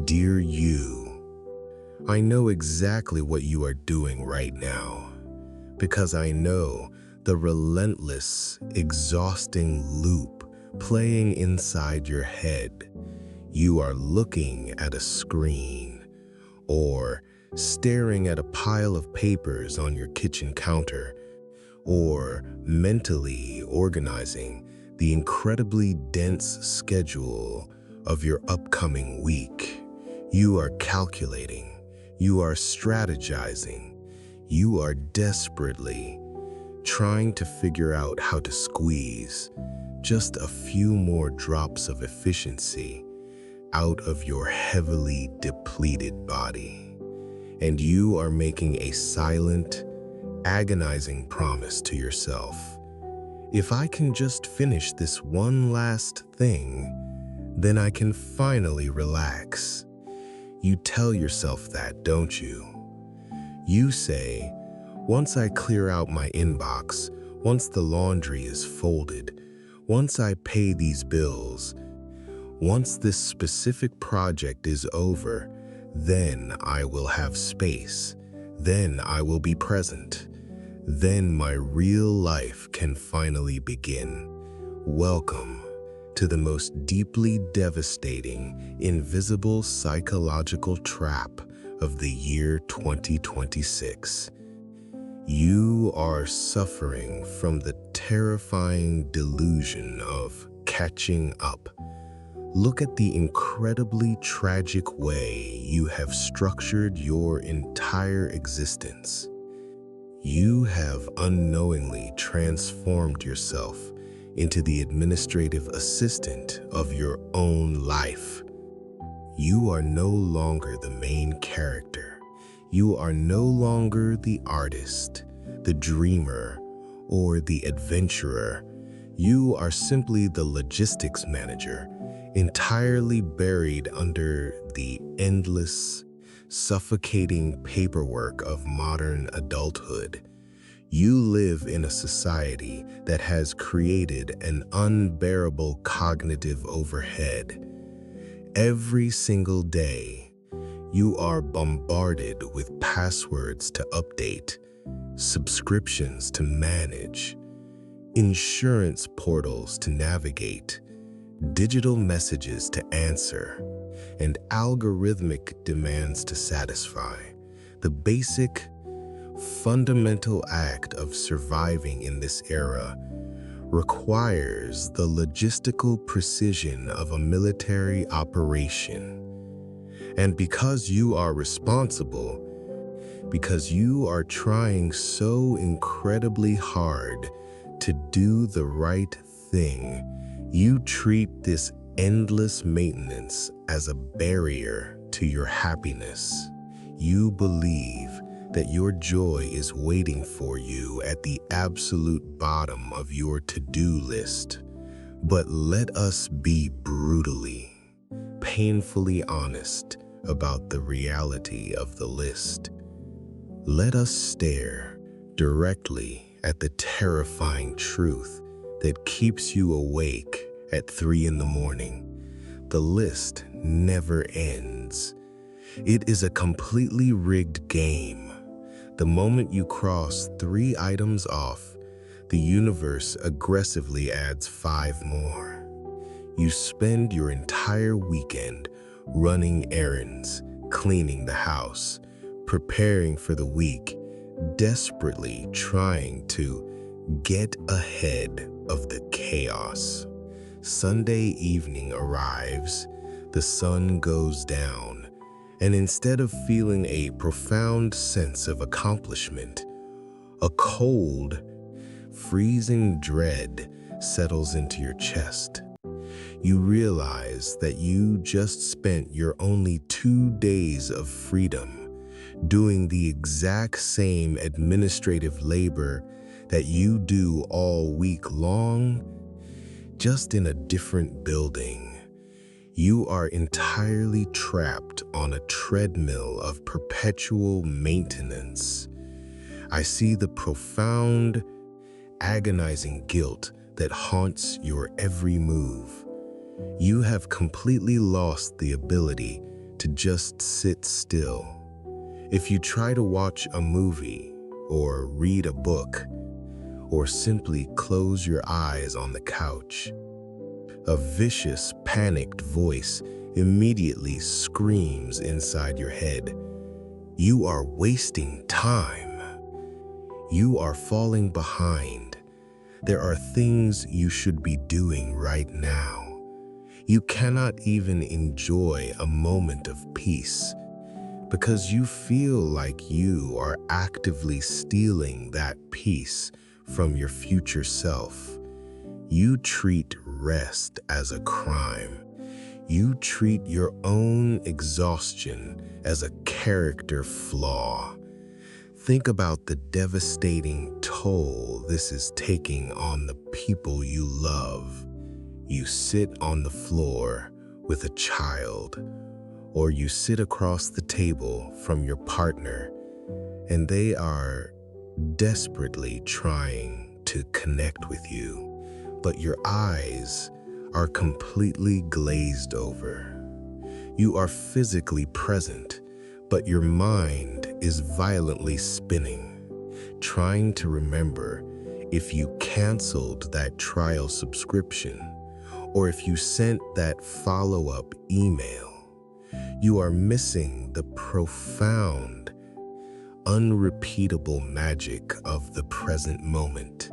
Dear you, I know exactly what you are doing right now because I know the relentless, exhausting loop playing inside your head. You are looking at a screen or staring at a pile of papers on your kitchen counter or mentally organizing the incredibly dense schedule of your upcoming week. You are calculating, you are strategizing, you are desperately trying to figure out how to squeeze just a few more drops of efficiency out of your heavily depleted body. And you are making a silent, agonizing promise to yourself. If I can just finish this one last thing, then I can finally relax. You tell yourself that, don't you? You say, once I clear out my inbox, once the laundry is folded, once I pay these bills, once this specific project is over, then I will have space. Then I will be present. Then my real life can finally begin. Welcome to the most deeply devastating, invisible psychological trap of the year 2026. You are suffering from the terrifying delusion of catching up. Look at the incredibly tragic way you have structured your entire existence. You have unknowingly transformed yourself into the administrative assistant of your own life. You are no longer the main character. You are no longer the artist, the dreamer, or the adventurer. You are simply the logistics manager, entirely buried under the endless, suffocating paperwork of modern adulthood. You live in a society that has created an unbearable cognitive overhead. Every single day, you are bombarded with passwords to update, subscriptions to manage, insurance portals to navigate, digital messages to answer, and algorithmic demands to satisfy. The basic, fundamental act of surviving in this era requires the logistical precision of a military operation. And because you are responsible, because you are trying so incredibly hard to do the right thing, you treat this endless maintenance as a barrier to your happiness. You believe that your joy is waiting for you at the absolute bottom of your to-do list. But let us be brutally, painfully honest about the reality of the list. Let us stare directly at the terrifying truth that keeps you awake at 3 in the morning. The list never ends. It is a completely rigged game. The moment you cross 3 items off, the universe aggressively adds 5 more. You spend your entire weekend running errands, cleaning the house, preparing for the week, desperately trying to get ahead of the chaos. Sunday evening arrives, the sun goes down, and instead of feeling a profound sense of accomplishment, a cold, freezing dread settles into your chest. You realize that you just spent your only 2 days of freedom doing the exact same administrative labor that you do all week long, just in a different building. You are entirely trapped on a treadmill of perpetual maintenance. I see the profound, agonizing guilt that haunts your every move. You have completely lost the ability to just sit still. If you try to watch a movie or read a book or simply close your eyes on the couch, a vicious, panicked voice immediately screams inside your head. You are wasting time. You are falling behind. There are things you should be doing right now. You cannot even enjoy a moment of peace because you feel like you are actively stealing that peace from your future self. You treat rest as a crime. You treat your own exhaustion as a character flaw. Think about the devastating toll this is taking on the people you love. You sit on the floor with a child, or you sit across the table from your partner, and they are desperately trying to connect with you, but your eyes are completely glazed over. You are physically present, but your mind is violently spinning, trying to remember if you canceled that trial subscription or if you sent that follow-up email. You are missing the profound, unrepeatable magic of the present moment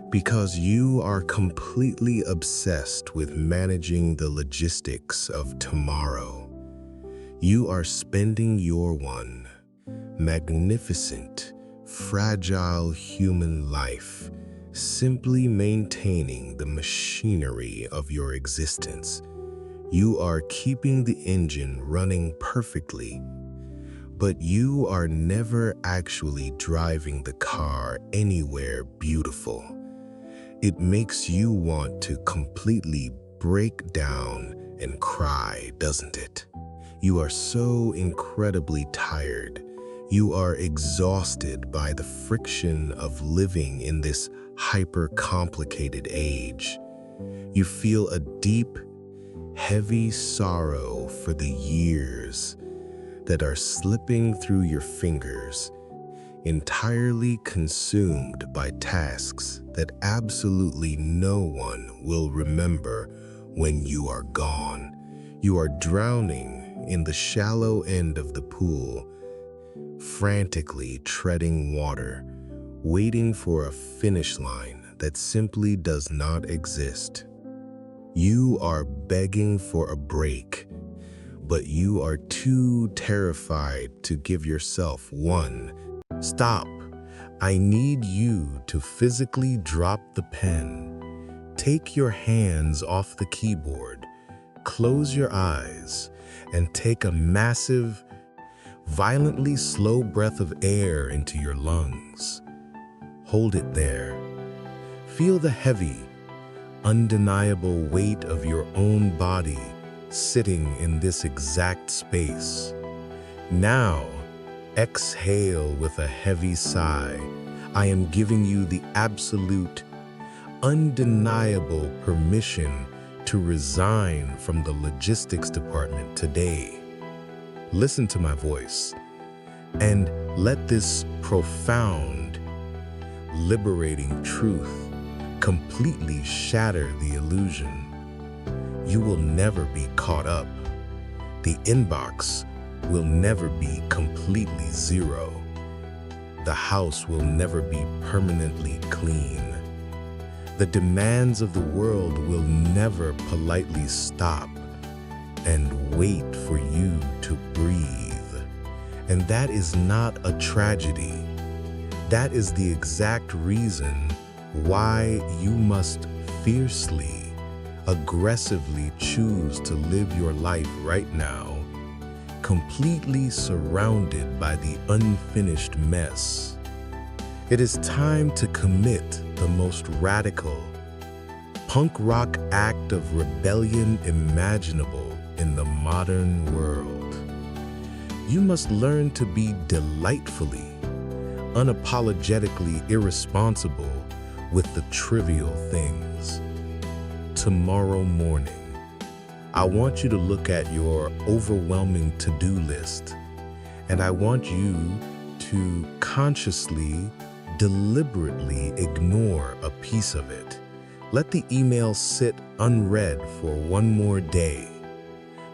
because you are completely obsessed with managing the logistics of tomorrow. You are spending your one magnificent, fragile human life simply maintaining the machinery of your existence. You are keeping the engine running perfectly, but you are never actually driving the car anywhere beautiful. It makes you want to completely break down and cry, doesn't it? You are so incredibly tired. You are exhausted by the friction of living in this hyper-complicated age. You feel a deep, heavy sorrow for the years that are slipping through your fingers, entirely consumed by tasks that absolutely no one will remember when you are gone. You are drowning in the shallow end of the pool, frantically treading water, waiting for a finish line that simply does not exist. You are begging for a break, but you are too terrified to give yourself one. Stop. I need you to physically drop the pen. Take your hands off the keyboard, close your eyes, and take a massive, violently slow breath of air into your lungs. Hold it there. Feel the heavy, undeniable weight of your own body sitting in this exact space. Now, exhale with a heavy sigh. I am giving you the absolute, undeniable permission to resign from the logistics department today. Listen to my voice and let this profound, liberating truth completely shatter the illusion. You will never be caught up. The inbox will never be completely zero. The house will never be permanently clean. The demands of the world will never politely stop and wait for you to breathe. And that is not a tragedy. That is the exact reason why you must fiercely, aggressively choose to live your life right now, completely surrounded by the unfinished mess. It is time to commit the most radical, punk rock act of rebellion imaginable in the modern world. You must learn to be delightfully, unapologetically irresponsible with the trivial things. Tomorrow morning, I want you to look at your overwhelming to-do list, and I want you to consciously, deliberately ignore a piece of it. Let the email sit unread for one more day.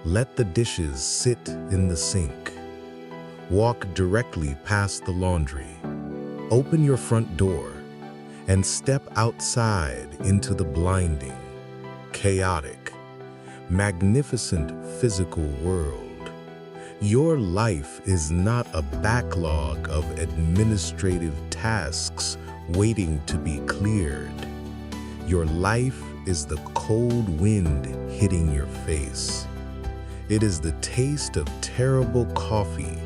Let the dishes sit in the sink. Walk directly past the laundry. Open your front door and step outside into the blinding, chaotic, magnificent physical world. Your life is not a backlog of administrative tasks waiting to be cleared. Your life is the cold wind hitting your face. It is the taste of terrible coffee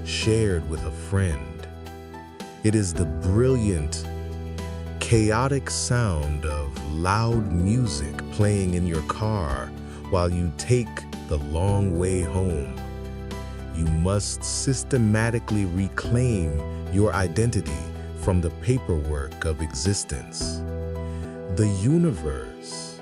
shared with a friend. It is the brilliant, chaotic sound of loud music playing in your car while you take the long way home. You must systematically reclaim your identity from the paperwork of existence. The universe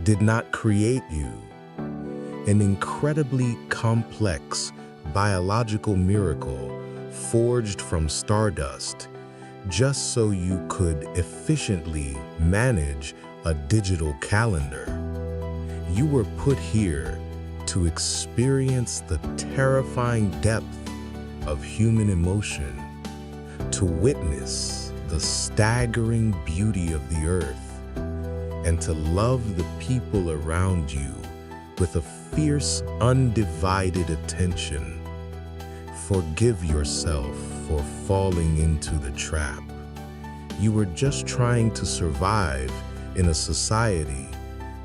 did not create you, an incredibly complex biological miracle forged from stardust, just so you could efficiently manage a digital calendar. You were put here to experience the terrifying depth of human emotion, to witness the staggering beauty of the earth, and to love the people around you with a fierce, undivided attention. Forgive yourself for falling into the trap. You were just trying to survive in a society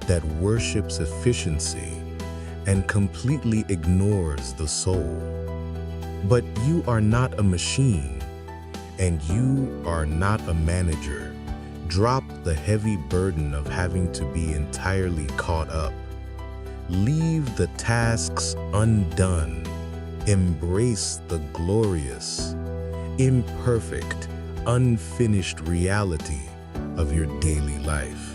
that worships efficiency and completely ignores the soul. But you are not a machine, and you are not a manager. Drop the heavy burden of having to be entirely caught up. Leave the tasks undone. Embrace the glorious, imperfect, unfinished reality of your daily life.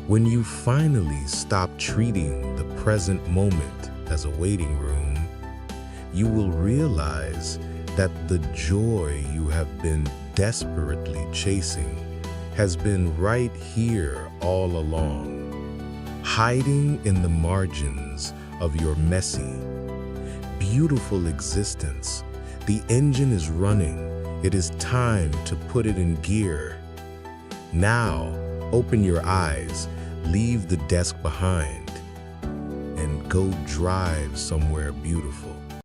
When you finally stop treating the present moment as a waiting room, you will realize that the joy you have been desperately chasing has been right here all along, hiding in the margins of your messy, beautiful existence. The engine is running. It is time to put it in gear. Now, open your eyes, leave the desk behind, and go drive somewhere beautiful.